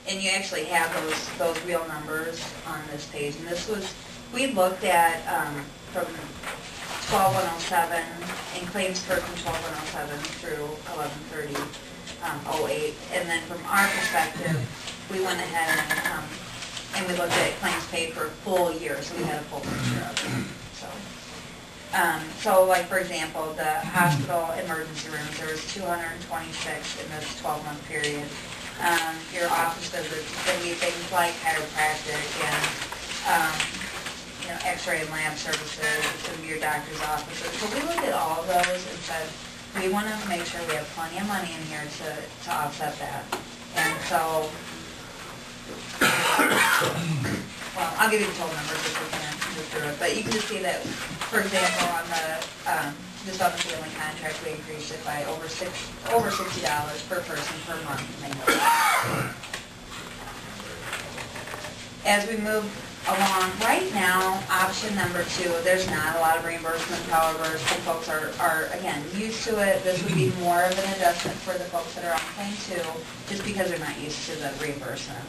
and you actually have those real numbers on this page. And this was, we looked at from 12107 and claims per from 12107 through 11/30/08. And then from our perspective, we went ahead and we looked at claims paid for a full year, so we had a full picture of it. So like for example, the hospital emergency rooms, there was 226 in this 12-month period. Your office visits can be things like chiropractic and X-ray and lab services, some of your doctor's offices. So we looked at all of those and said we want to make sure we have plenty of money in here to offset that. And so, well, I'll give you the total numbers if we can move through it. But you can just see that, for example, on the self-fulfilling contract, we increased it by over $60 per person per month. As we move along, right now, option number 2, there's not a lot of reimbursement. However, some folks are again, used to it. This would be more of an adjustment for the folks that are on plan 2, just because they're not used to the reimbursement.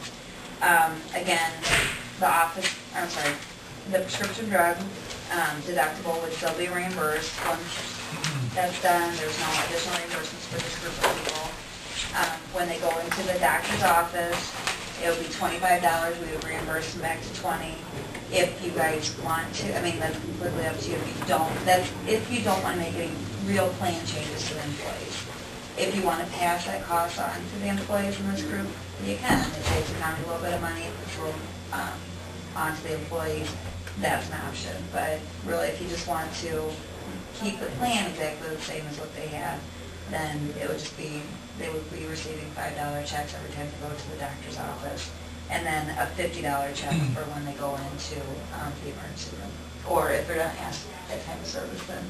Again, the prescription drug deductible would still be reimbursed. Once that's done, there's no additional reimbursements for this group of people. When they go into the doctor's office, it would be $25. We would reimburse them back to $20. If you guys want to, that's completely up to you. If you don't want to make any real plan changes to the employees. If you want to pass that cost on to the employees in this group, you can. It saves the county a little bit of money, puts a little onto the employees. That's an option. But really, if you just want to keep the plan exactly the same as what they had, then it would just be, they would be receiving $5 checks every time they go to the doctor's office, and then a $50 check for when they go into the emergency room. Or if they're not asked that type of service, then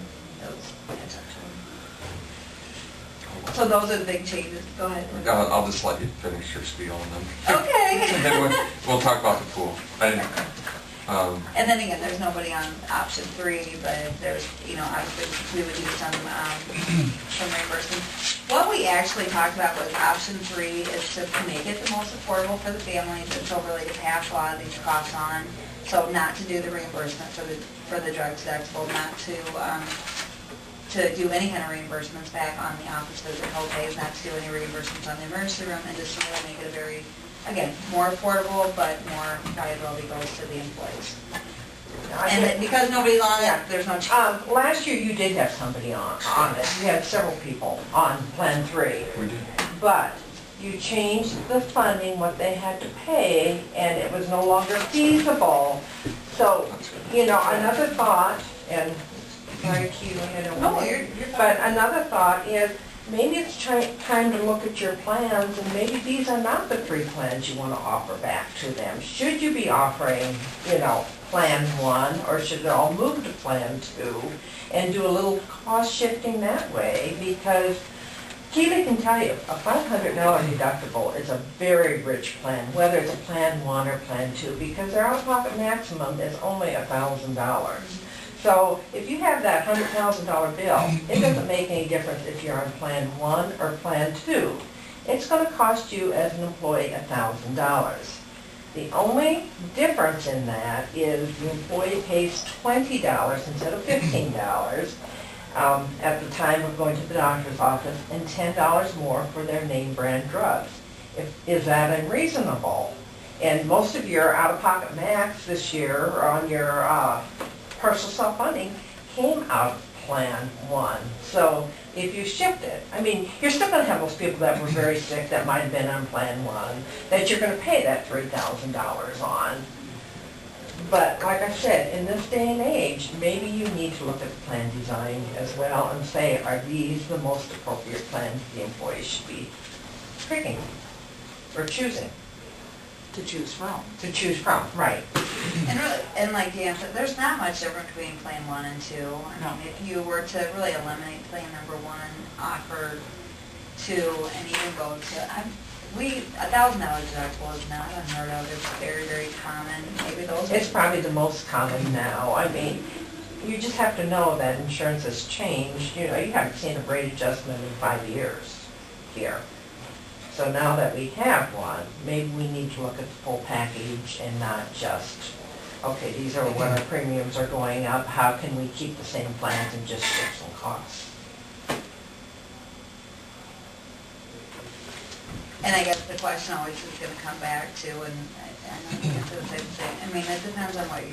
that's actually. So those are the big changes. Go ahead. I'll just let you finish your spiel on them. Okay. Then we'll talk about the pool. And then again, there's nobody on option 3, but there's, obviously we would do some reimbursement. What we actually talked about with option 3 is to make it the most affordable for the families, and so really to pass a lot of these costs on. So not to do the reimbursement for the drug deductible, not to do any kind of reimbursements back on the office visit co-pays, not to do any reimbursements on the emergency room, and just to really make it a very, again, more affordable, but more liability goes to the employees. And because nobody's on it, there's no change. Last year you did have somebody on it. You had several people on Plan 3. We did. But you changed the funding, what they had to pay, and it was no longer feasible. So, another thought, and sorry, Q, I don't want to, but another thought is, maybe it's time to look at your plans, and maybe these are not the 3 plans you want to offer back to them. Should you be offering, Plan 1, or should it all move to Plan 2 and do a little cost shifting that way? Because Keely can tell you, a $500 deductible is a very rich plan, whether it's a Plan 1 or Plan 2, because their out-of-pocket maximum is only $1,000. So if you have that $100,000 bill, it doesn't make any difference if you're on Plan 1 or Plan 2. It's going to cost you as an employee $1,000. The only difference in that is the employee pays $20 instead of $15 at the time of going to the doctor's office, and $10 more for their name brand drugs. Is that unreasonable? And most of your out-of-pocket max this year on your partial self-funding came out of Plan 1. So if you shift it, you're still going to have those people that were very sick that might have been on Plan 1 that you're going to pay that $3,000 on. But like I said, in this day and age, maybe you need to look at the plan design as well and say, are these the most appropriate plans the employees should be picking or choosing? To choose from. To choose from, right. And really, and like Dan said, there's not much difference between Plan 1 and 2. If you were to really eliminate Plan number 1, offer 2, and even go to, $1,000 deductible is not unheard of. It's very, very common. Maybe those. It's probably the most common now. You just have to know that insurance has changed. You haven't seen a rate adjustment in 5 years here. So now that we have one, maybe we need to look at the full package and not just, okay, these are what our premiums are going up, how can we keep the same plans and just fix some costs? And I guess the question always is gonna come back to, and I know you answer the same thing, I mean, it depends on what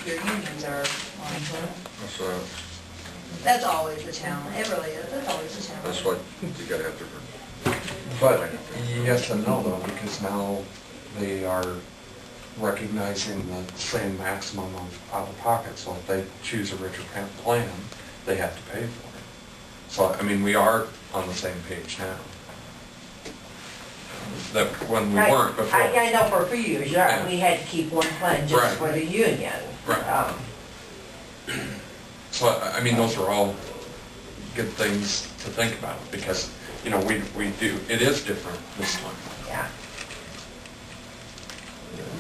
your unions are willing to. That's always the challenge, it really is, it's always the challenge. That's what, you gotta have different. But yes and no though, because now they are recognizing the same maximum of out-of-pocket. So if they choose a richer plan, they have to pay for it. So, I mean, we are on the same page now. That when we Right. weren't before. I know for a few years, Yeah. we had to keep one plan just Right. for the union. Right. So, I mean, those are all good things to think about, because, you know, we do, it is different this time. Yeah.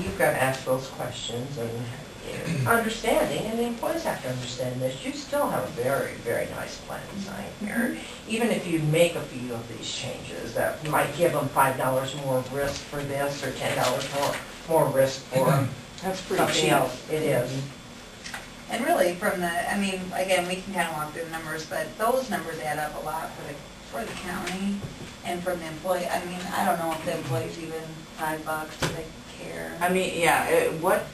You've got to ask those questions and understanding, and the employees have to understand this. You still have a very, very nice plan design here. Even if you make a few of these changes, that might give them $5 more risk for this, or $10 more risk for That's pretty something cheap. else. It is. And really, from the, I mean, again, we can kind of walk through the numbers, but those numbers add up a lot for the county and from the employee. I mean, I don't know if the employees even $5, do they care? I mean, yeah, what,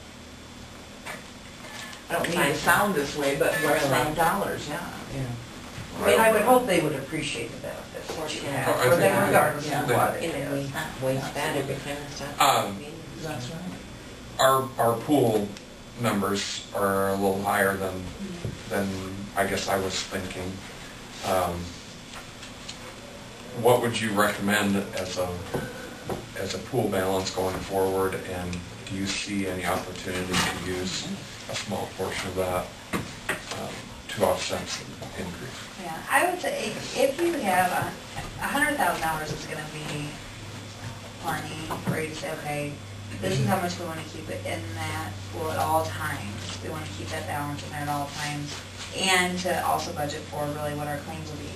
I don't mean to sound this way, but what's Really? $5, yeah. I mean, I would hope they would appreciate the benefits that you have, Oh, I for them think- regardless Yeah. of what it And then is. we waste that every kind of stuff. That's right. Our pool numbers are a little higher than I guess I was thinking. What would you recommend as a pool balance going forward, and do you see any opportunity to use a small portion of that to offset the increase? Yeah, I would say if you have $100,000 is gonna be plenty for you to say, okay, this is how much we wanna keep it in that pool at all times. We wanna keep that balance in there at all times, and to also budget for really what our claims will be.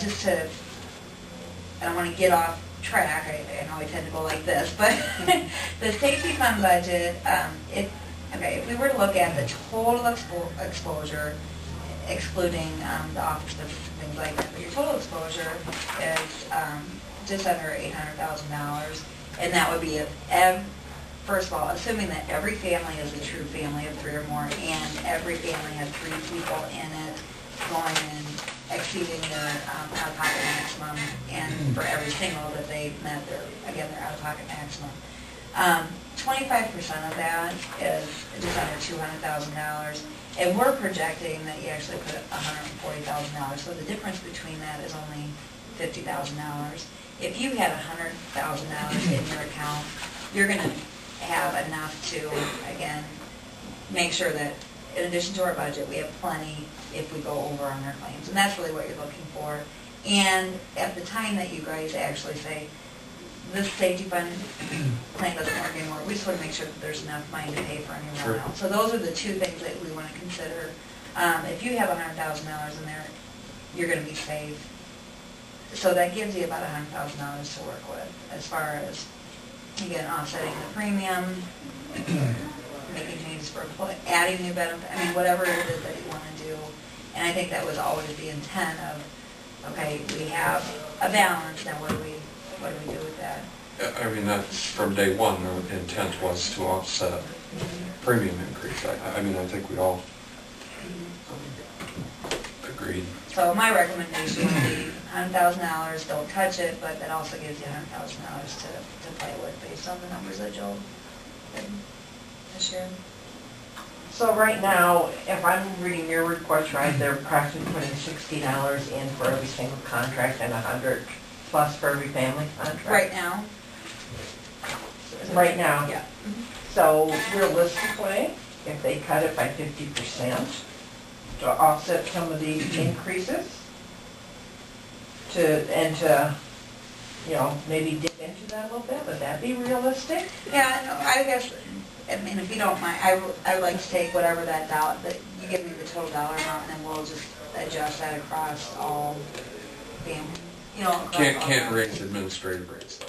Just to, I don't wanna get off track, I know I tend to go like this, but the safety fund budget, if we were to look at the total exposure, excluding the office visits and things like that, but your total exposure is just under $800,000, and that would be first of all, assuming that every family is a true family of 3 or more, and every family has 3 people in it, going and exceeding their out-of-pocket maximum, and for every single that they met their out-of-pocket maximum. 25% of that is just under $200,000, and we're projecting that you actually put $140,000, so the difference between that is only $50,000. If you had $100,000 in your account, you're going to have enough to, again, make sure that in addition to our budget, we have plenty if we go over on our claims, and that's really what you're looking for. And at the time that you guys actually say, this safety fund plan doesn't work anymore, we just want to make sure that there's enough money to pay for anyone Sure. else. So those are the 2 things that we want to consider. If you have $100,000 in there, you're going to be safe. So that gives you about $100,000 to work with, as far as, again, offsetting the premium, making changes for employee, adding new benefits, I mean, whatever it is that you want to do. And I think that was always the intent of, okay, we have a balance, now what do we do with that? I mean, that's from day one, the intent was to offset premium increase. I mean, I think we all agreed. So my recommendation would be $100,000, don't touch it, but that also gives you $100,000 to play with based on the numbers that Joel shared. So right now, if I'm reading your request right, they're practically putting $60 in for every single contract and $100 plus for every family contract? Right now? Right now? Yeah. So realistically, if they cut it by 50% to offset some of these increases, to, you know, maybe dip into that a little bit, would that be realistic? Yeah, no, I guess, I mean, if you don't mind, I would like to take whatever that you give me the total dollar amount, and then we'll just adjust that across all family, you know. across all Can't that. raise administrative rates though.